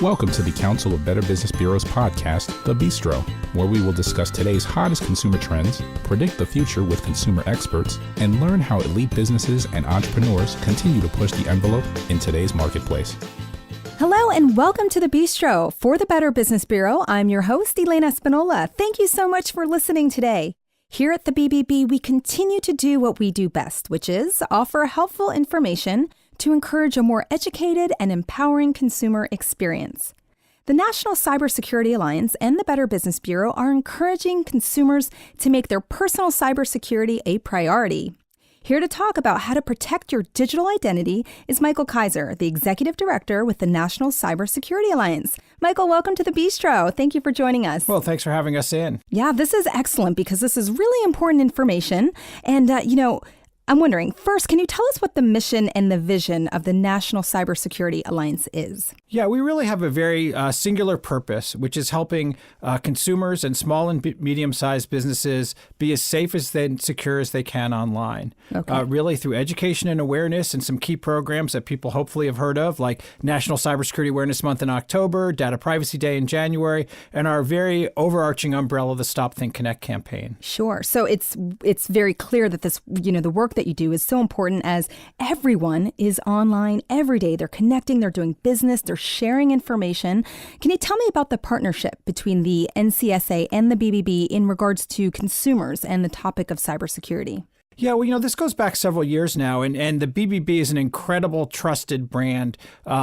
Welcome to the Council of Better Business Bureau's podcast, The Bistro, where we will discuss today's hottest consumer trends, predict the future with consumer experts, and learn how elite businesses and entrepreneurs continue to push the envelope in today's marketplace. Hello and welcome to The Bistro. For the Better Business Bureau, I'm your host, Elaine Espinola. Thank you so much for listening today. Here at the BBB, we continue to do what we do best, which is offer helpful information to encourage a more educated and empowering consumer experience. The National Cybersecurity Alliance and the Better Business Bureau are encouraging consumers to make their personal cybersecurity a priority. Here to talk about how to protect your digital identity is Michael Kaiser, the Executive Director with the National Cybersecurity Alliance. Michael, welcome to the Bistro. Thank you for joining us. Well, thanks for having us in. Yeah, this is excellent because this is really important information. And, I'm wondering, first, can you tell us what the mission and the vision of the National Cybersecurity Alliance is? Yeah, we really have a very singular purpose, which is helping consumers and small and medium-sized businesses be as safe and secure as they can online. Okay. Really through education and awareness and some key programs that people hopefully have heard of, like National Cybersecurity Awareness Month in October, Data Privacy Day in January, and our very overarching umbrella, the Stop, Think, Connect campaign. Sure. So it's very clear that this, the work that you do is so important as everyone is online every day. They're connecting, they're doing business, they're sharing information. Can you tell me about the partnership between the NCSA and the BBB in regards to consumers and the topic of cybersecurity? Yeah, well, this goes back several years now, and the BBB is an incredible trusted brand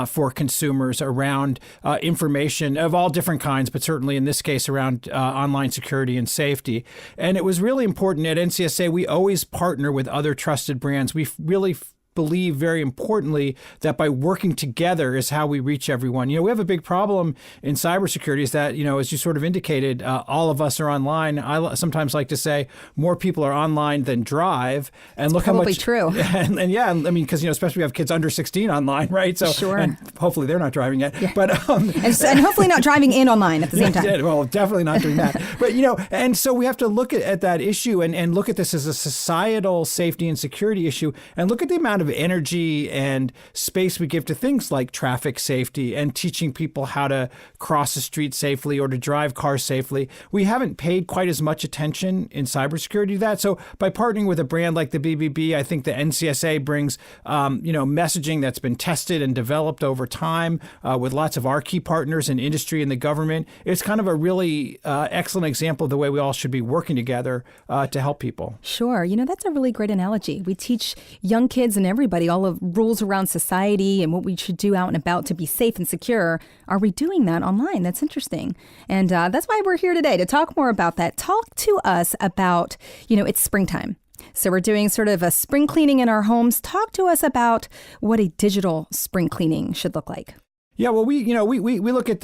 for consumers around information of all different kinds, but certainly in this case around online security and safety. And it was really important at NCSA. We always partner with other trusted brands. We really believe very importantly that by working together is how we reach everyone. We have a big problem in cybersecurity is that, as you sort of indicated, all of us are online. I sometimes like to say more people are online than drive. And look probably how much true. And yeah, I mean, because, especially we have kids under 16 online, right? So, sure. And hopefully they're not driving yet. Yeah. But and hopefully not driving in online at the same time. Yeah, well, definitely not doing that. But, and so we have to look at that issue and look at this as a societal safety and security issue and look at the amount of energy and space we give to things like traffic safety and teaching people how to cross the street safely or to drive cars safely. We haven't paid quite as much attention in cybersecurity to that. So by partnering with a brand like the BBB, I think the NCSA brings, messaging that's been tested and developed over time with lots of our key partners in industry and the government. It's kind of a really excellent example of the way we all should be working together to help people. Sure. That's a really great analogy. We teach young kids and everybody all of rules around society and what we should do out and about to be safe and secure. Are we doing that online? That's interesting. And that's why we're here today to talk more about that. Talk to us about, it's springtime. So we're doing sort of a spring cleaning in our homes. Talk to us about what a digital spring cleaning should look like. Yeah, well, we look at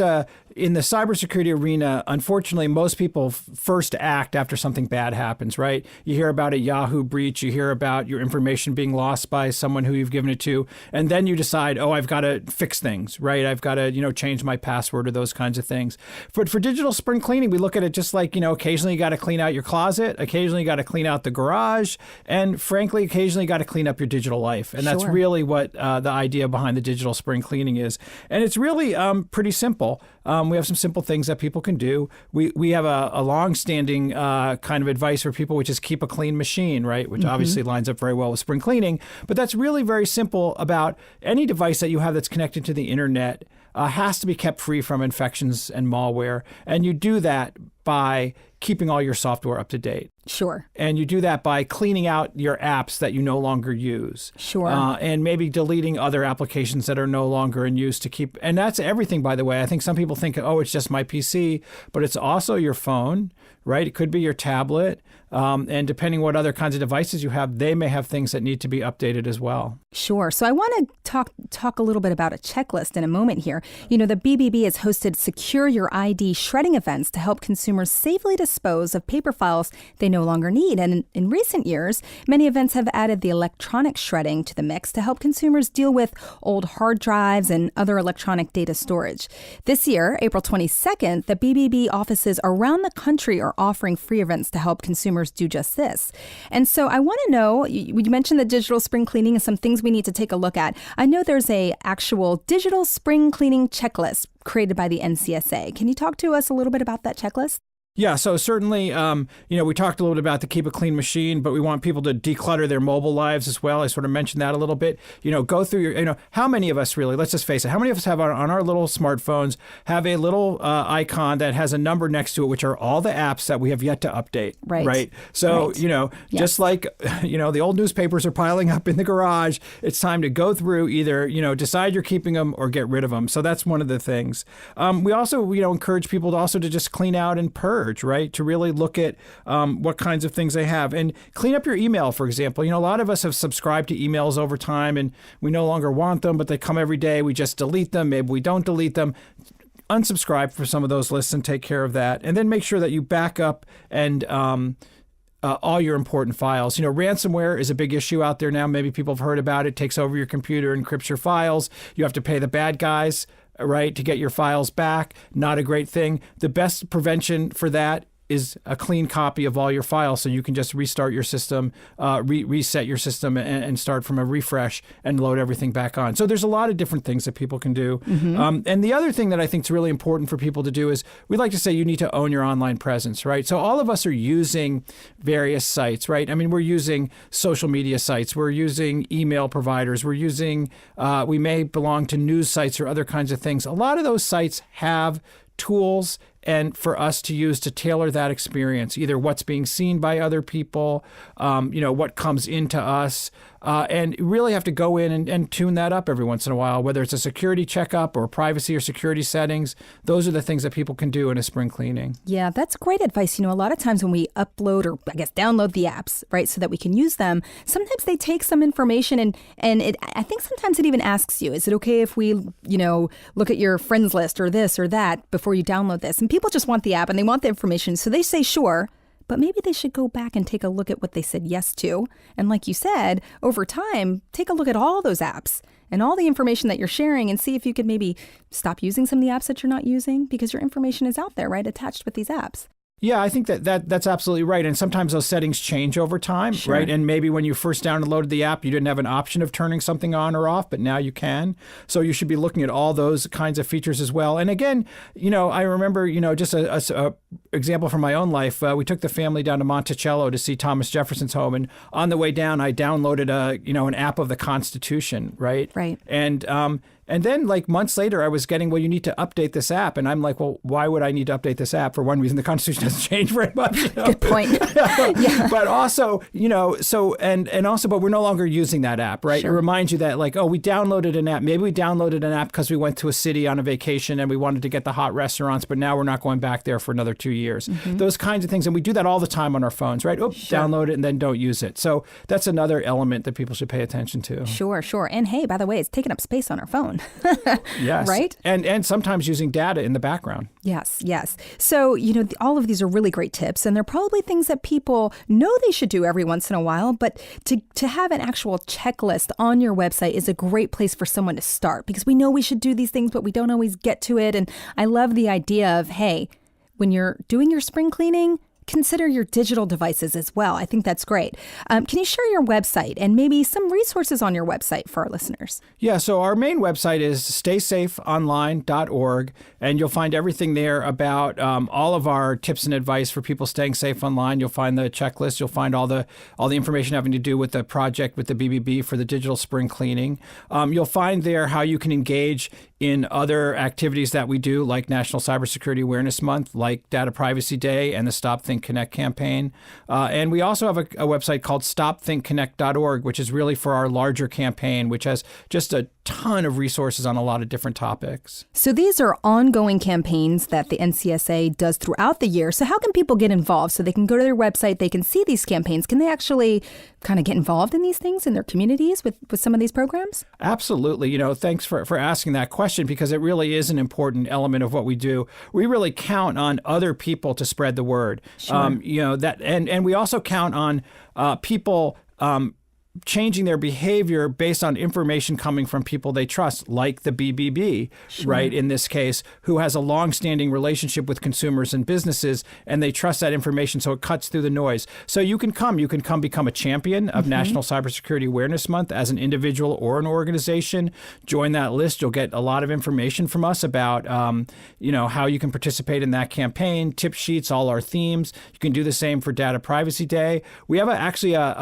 in the cybersecurity arena, unfortunately, most people first act after something bad happens, right? You hear about a Yahoo breach, you hear about your information being lost by someone who you've given it to, and then you decide, I've got to fix things, right? I've got to, change my password or those kinds of things. But for digital spring cleaning, we look at it just like, occasionally you got to clean out your closet, occasionally you got to clean out the garage, and frankly, occasionally you got to clean up your digital life. And that's really what the idea behind the digital spring cleaning is. And it's really pretty simple. We have some simple things that people can do. We have a long-standing kind of advice for people, which is keep a clean machine, right? Which obviously lines up very well with spring cleaning. But that's really very simple about any device that you have that's connected to the internet has to be kept free from infections and malware. And you do that by keeping all your software up to date. Sure. And you do that by cleaning out your apps that you no longer use. Sure. And maybe deleting other applications that are no longer in use to keep. And that's everything, by the way. I think some people think, it's just my PC, but it's also your phone, right? It could be your tablet. And depending what other kinds of devices you have, they may have things that need to be updated as well. Sure. So I want to talk a little bit about a checklist in a moment here. The BBB has hosted Secure Your ID shredding events to help consumers safely dispose of paper files they no longer need. And in recent years, many events have added the electronic shredding to the mix to help consumers deal with old hard drives and other electronic data storage. This year, April 22nd, the BBB offices around the country are offering free events to help consumers do just this. And so I want to know, you mentioned the digital spring cleaning and some things we need to take a look at. I know there's a actual digital spring cleaning checklist created by the NCSA. Can you talk to us a little bit about that checklist? Yeah, so certainly, we talked a little bit about the Keep a Clean Machine, but we want people to declutter their mobile lives as well. I sort of mentioned that a little bit. Go through your, how many of us really, let's just face it, how many of us have on our little smartphones have a little icon that has a number next to it, which are all the apps that we have yet to update, right? So, Yes. just like, the old newspapers are piling up in the garage, it's time to go through either, decide you're keeping them or get rid of them. So that's one of the things. We also, encourage people to just clean out and purge. Right? To really look at what kinds of things they have and clean up your email, for example. A lot of us have subscribed to emails over time and we no longer want them, but they come every day. We just delete them. Maybe we don't delete them. Unsubscribe for some of those lists and take care of that. And then make sure that you back up and all your important files. Ransomware is a big issue out there now. Maybe people have heard about it. It takes over your computer, encrypts your files. You have to pay the bad guys, right, to get your files back. Not a great thing. The best prevention for that is a clean copy of all your files so you can just restart your system, reset your system and start from a refresh and load everything back on. So there's a lot of different things that people can do. Mm-hmm. And the other thing that I think is really important for people to do is we like to say you need to own your online presence, right? So all of us are using various sites, right? I mean, we're using social media sites. We're using email providers. We're using, we may belong to news sites or other kinds of things. A lot of those sites have tools and for us to use to tailor that experience, either what's being seen by other people, what comes into us, and really have to go in and tune that up every once in a while, whether it's a security checkup or privacy or security settings. Those are the things that people can do in a spring cleaning. Yeah, that's great advice. A lot of times when we upload or download the apps, right, so that we can use them, sometimes they take some information and I think sometimes it even asks you, is it okay if we, look at your friends list or this or that before you download this? And people just want the app and they want the information. So they say, sure, but maybe they should go back and take a look at what they said yes to. And like you said, over time, take a look at all those apps and all the information that you're sharing and see if you could maybe stop using some of the apps that you're not using because your information is out there, right, attached with these apps. Yeah, I think that's absolutely right. And sometimes those settings change over time, Sure. right? And maybe when you first downloaded the app, you didn't have an option of turning something on or off, but now you can. So you should be looking at all those kinds of features as well. And again, I remember, just a example from my own life. We took the family down to Monticello to see Thomas Jefferson's home. And on the way down, I downloaded an app of the Constitution, right? Right. And then months later, I was getting, well, you need to update this app. And I'm like, well, why would I need to update this app? For one reason, the Constitution doesn't change very much. Good point. Yeah. But also, but we're no longer using that app, right? Sure. It reminds you that we downloaded an app. Maybe we downloaded an app because we went to a city on a vacation and we wanted to get the hot restaurants, but now we're not going back there for another 2 years. Mm-hmm. Those kinds of things. And we do that all the time on our phones, right? Sure. Download it and then don't use it. So that's another element that people should pay attention to. Sure. And hey, by the way, it's taking up space on our phone. Yes. Right? And sometimes using data in the background. Yes. So, all of these are really great tips, and they're probably things that people know they should do every once in a while, but to have an actual checklist on your website is a great place for someone to start because we know we should do these things, but we don't always get to it. And I love the idea of, hey, when you're doing your spring cleaning, consider your digital devices as well. I think that's great. Can you share your website and maybe some resources on your website for our listeners? Yeah, so our main website is staysafeonline.org, and you'll find everything there about all of our tips and advice for people staying safe online. You'll find the checklist. You'll find all the information having to do with the project with the BBB for the digital spring cleaning. You'll find there how you can engage in other activities that we do, like National Cybersecurity Awareness Month, like Data Privacy Day, and the Stop Think Connect campaign. And we also have a website called stopthinkconnect.org, which is really for our larger campaign, which has just a ton of resources on a lot of different topics. So these are ongoing campaigns that the NCSA does throughout the year. So how can people get involved? So they can go to their website, they can see these campaigns. Can they actually kind of get involved in these things in their communities with some of these programs? Absolutely. Thanks for asking that question, because it really is an important element of what we do. We really count on other people to spread the word. Sure. And we also count on people changing their behavior based on information coming from people they trust, like the BBB, Sure. right, in this case, who has a long-standing relationship with consumers and businesses, and they trust that information, so it cuts through the noise. So you can come become a champion of National Cybersecurity Awareness Month as an individual or an organization. Join that list. You'll get a lot of information from us about, how you can participate in that campaign, tip sheets, all our themes. You can do the same for Data Privacy Day. We have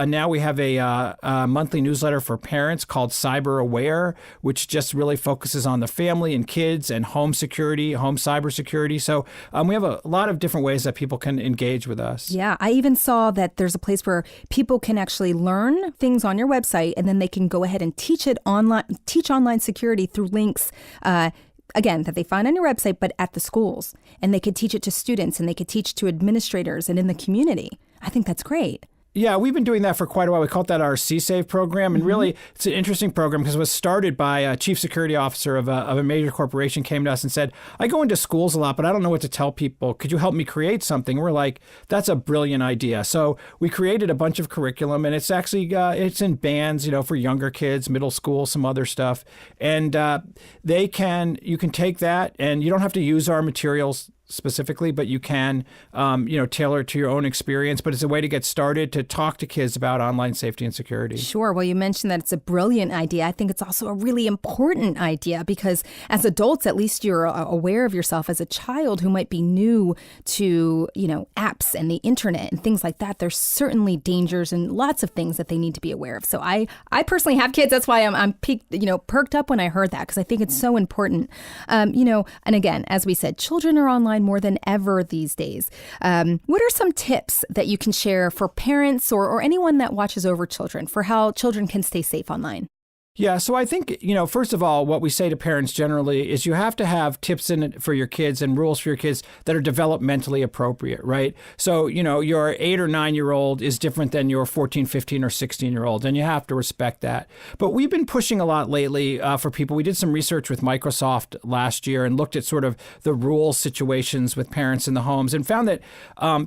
now we have a monthly newsletter for parents called Cyber Aware, which just really focuses on the family and kids and home security, home cybersecurity. So we have a lot of different ways that people can engage with us. Yeah, I even saw that there's a place where people can actually learn things on your website, and then they can go ahead and teach online security through links again, that they find on your website, but at the schools. And they could teach it to students, and they could teach to administrators and in the community. I think that's great. Yeah, we've been doing that for quite a while. We call that our C-Save program. And really, it's an interesting program because it was started by a chief security officer of a major corporation, came to us and said, I go into schools a lot, but I don't know what to tell people. Could you help me create something? We're like, that's a brilliant idea. So we created a bunch of curriculum, and it's actually, it's in bands, for younger kids, middle school, some other stuff. And you can take that, and you don't have to use our materials specifically, but you can, tailor it to your own experience. But it's a way to get started to talk to kids about online safety and security. Sure. Well, you mentioned that it's a brilliant idea. I think it's also a really important idea because as adults, at least you're aware of yourself. As a child who might be new to, apps and the internet and things like that, there's certainly dangers and lots of things that they need to be aware of. So I personally have kids. That's why I'm perked up when I heard that, because I think it's so important. And again, as we said, children are online more than ever these days. What are some tips that you can share for parents or anyone that watches over children for how children can stay safe online? Yeah, so I think, first of all, what we say to parents generally is you have to have tips in it for your kids and rules for your kids that are developmentally appropriate, right? So, your 8 or 9-year-old is different than your 14, 15, or 16-year-old, and you have to respect that. But we've been pushing a lot lately for people. We did some research with Microsoft last year and looked at sort of the rules situations with parents in the homes and found that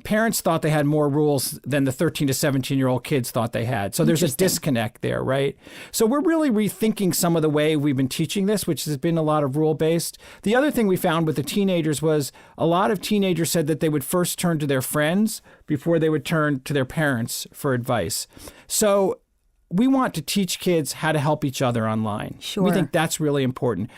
parents thought they had more rules than the 13 to 17-year-old kids thought they had. So there's a disconnect there, right? So we're really rethinking some of the way we've been teaching this, which has been a lot of rule-based. The other thing we found with the teenagers was a lot of teenagers said that they would first turn to their friends before they would turn to their parents for advice. So we want to teach kids how to help each other online. Sure. We think that's really important.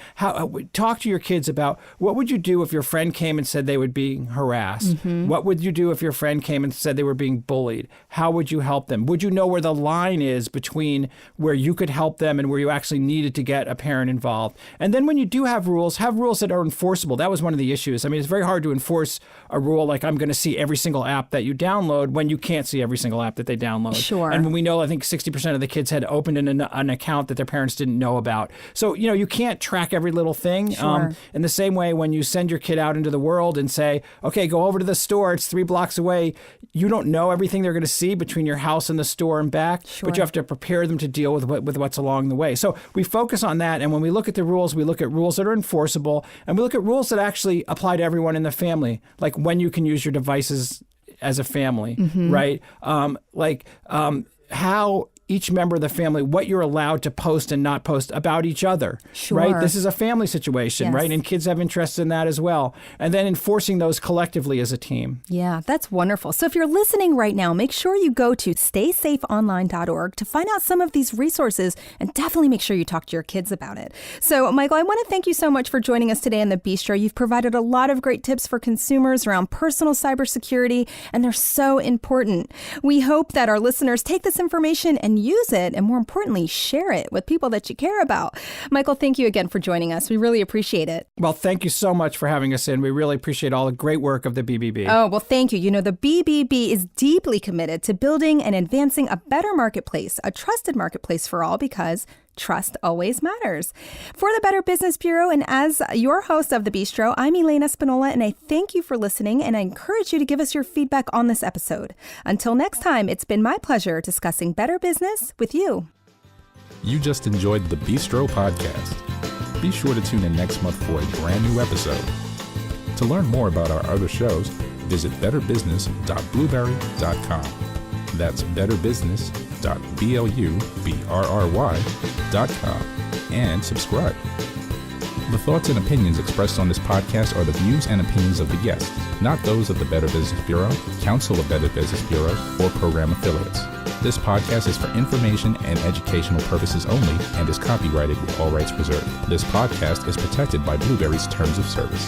Talk to your kids about what would you do if your friend came and said they were being harassed? What would you do if your friend came and said they were being bullied? How would you help them? Would you know where the line is between where you could help them and where you actually needed to get a parent involved? And then when you do have rules that are enforceable. That was one of the issues. I mean, it's very hard to enforce a rule like I'm going to see every single app that you download when you can't see every single app that they download. Sure. And when we know, I think 60% of the kids had opened an account that their parents didn't know about. So, you can't track every little thing. Sure. In the same way, when you send your kid out into the world and say, okay, go over to the store, it's 3 blocks away, you don't know everything they're going to see between your house and the store and back, but you have to prepare them to deal with what's along the way. So we focus on that. And when we look at the rules, we look at rules that are enforceable, and we look at rules that actually apply to everyone in the family, like when you can use your devices as a family, right? How each member of the family, what you're allowed to post and not post about each other, right? This is a family situation, right? And kids have interests in that as well. And then enforcing those collectively as a team. Yeah, that's wonderful. So if you're listening right now, make sure you go to staysafeonline.org to find out some of these resources, and definitely make sure you talk to your kids about it. So, Michael, I want to thank you so much for joining us today on the Bistro. You've provided a lot of great tips for consumers around personal cybersecurity, and they're so important. We hope that our listeners take this information and use it, and more importantly, share it with people that you care about. Michael, thank you again for joining us. We really appreciate it. Well, thank you so much for having us in. We really appreciate all the great work of the BBB. Oh, well, thank you. The BBB is deeply committed to building and advancing a better marketplace, a trusted marketplace for all, because trust always matters. For the Better Business Bureau and as your host of The Bistro, I'm Elaine Espinola, and I thank you for listening, and I encourage you to give us your feedback on this episode. Until next time, it's been my pleasure discussing better business with you. You just enjoyed the Bistro podcast. Be sure to tune in next month for a brand new episode. To learn more about our other shows, visit betterbusiness.blueberry.com. That's betterbusiness.blueberry.com and subscribe. The thoughts and opinions expressed on this podcast are the views and opinions of the guests, not those of the Better Business Bureau, Council of Better Business Bureau, or program affiliates. This podcast is for information and educational purposes only and is copyrighted with all rights reserved. This podcast is protected by Blueberry's Terms of Service.